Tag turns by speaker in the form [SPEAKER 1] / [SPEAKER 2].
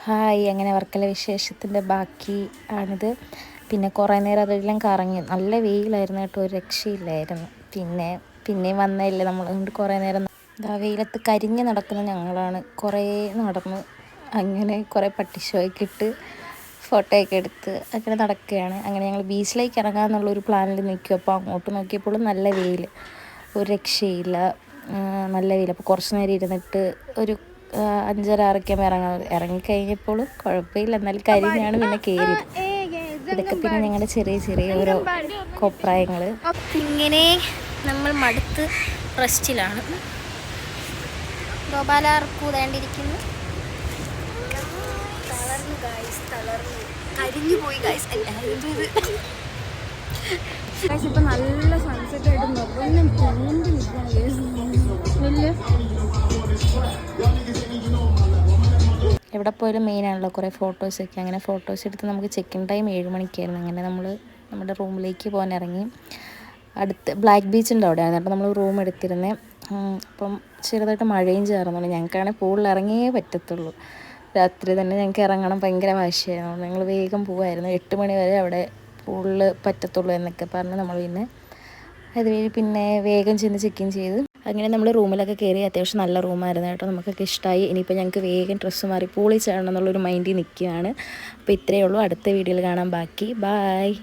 [SPEAKER 1] Hi, അങ്ങനെ വർക്കല വിശേഷത്തിൻ്റെ ബാക്കി ആണിത്. പിന്നെ കുറേ നേരം അതെല്ലാം കറങ്ങി. നല്ല വെയിലായിരുന്നു കേട്ടോ, ഒരു രക്ഷയില്ലായിരുന്നു. പിന്നെയും വന്നതല്ലേ നമ്മൾ, അതുകൊണ്ട് കുറേ നേരം വെയിലത്ത് കരിഞ്ഞ് നടക്കുന്ന ഞങ്ങളാണ്. കുറേ നടന്ന് അങ്ങനെ കുറേ പട്ടിഷോയൊക്കെ ഇട്ട് ഫോട്ടോയൊക്കെ എടുത്ത് അങ്ങനെ നടക്കുകയാണ്. അങ്ങനെ ഞങ്ങൾ ബീച്ചിലേക്ക് ഇറങ്ങാമെന്നുള്ളൊരു പ്ലാനിൽ നിൽക്കും. അപ്പോൾ അങ്ങോട്ട് നോക്കിയപ്പോഴും നല്ല വെയിൽ, ഒരു രക്ഷയില്ല, നല്ല വെയിൽ. അപ്പോൾ കുറച്ച് നേരം ഇരുന്നിട്ട് ഒരു 5:30 ഇറങ്ങിക്കഴിഞ്ഞപ്പോഴും കുഴപ്പമില്ല, എന്നാലും കരിഞ്ഞാണ് പിന്നെ കയറിയത്. ഇതൊക്കെ പിന്നെ ഞങ്ങളുടെ ചെറിയ ഓരോ കോപ്രായങ്ങൾ.
[SPEAKER 2] ഇങ്ങനെ നമ്മൾ മടുത്ത് റെസ്റ്റിലാണ്. ഗോപാലർക്കൂതേണ്ടിരിക്കുന്നു. തളർന്നു കരിഞ്ഞു പോയി ഗൈസ്.
[SPEAKER 3] ഇപ്പം നല്ല സൺസെറ്റ് ആയിട്ട് നിറഞ്ഞും പൊങ്ങി നിൽക്കുകയാണ്.
[SPEAKER 1] എവിടെ പോയാലും മെയിനാണല്ലോ കുറേ ഫോട്ടോസൊക്കെ. അങ്ങനെ ഫോട്ടോസ് എടുത്ത് നമുക്ക് ചെക്കിൻ ടൈം 7 മണിക്കായിരുന്നു. അങ്ങനെ നമ്മൾ നമ്മുടെ റൂമിലേക്ക് പോകാൻ ഇറങ്ങി. അടുത്ത് ബ്ലാക്ക് ബീച്ച് ഉണ്ട് അവിടെ, എന്നിട്ട് നമ്മൾ റൂം എടുത്തിരുന്നേ. അപ്പം ചെറുതായിട്ട് മഴയും ചേർന്നുള്ളൂ. ഞങ്ങൾക്കാണെങ്കിൽ പൂളിൽ ഇറങ്ങിയേ പറ്റത്തുള്ളൂ. രാത്രി തന്നെ ഞങ്ങൾക്ക് ഇറങ്ങണം, ഭയങ്കര വാശിയായിരുന്നു. ഞങ്ങൾ വേഗം പോവായിരുന്നു. 8 മണി വരെ അവിടെ പൂളിൽ പറ്റത്തുള്ളൂ എന്നൊക്കെ പറഞ്ഞ് നമ്മൾ അതുവഴി പിന്നെ വേഗം ചെന്ന് ചെക്കിൻ ചെയ്ത് അങ്ങനെ നമ്മൾ റൂമിലൊക്കെ കയറി. അത്യാവശ്യം നല്ല റൂമായിരുന്നു കേട്ടോ, നമുക്കൊക്കെ ഇഷ്ടമായി. ഇനിയിപ്പോൾ ഞങ്ങൾക്ക് വേഗം ഡ്രസ്സ് മാറി പൂളിൽ ചേരണം എന്നുള്ളൊരു മൈൻഡിൽ നിൽക്കുകയാണ്. അപ്പോൾ ഇത്രയേ ഉള്ളൂ. അടുത്ത വീഡിയോയിൽ കാണാൻ ബാക്കി. ബായ്.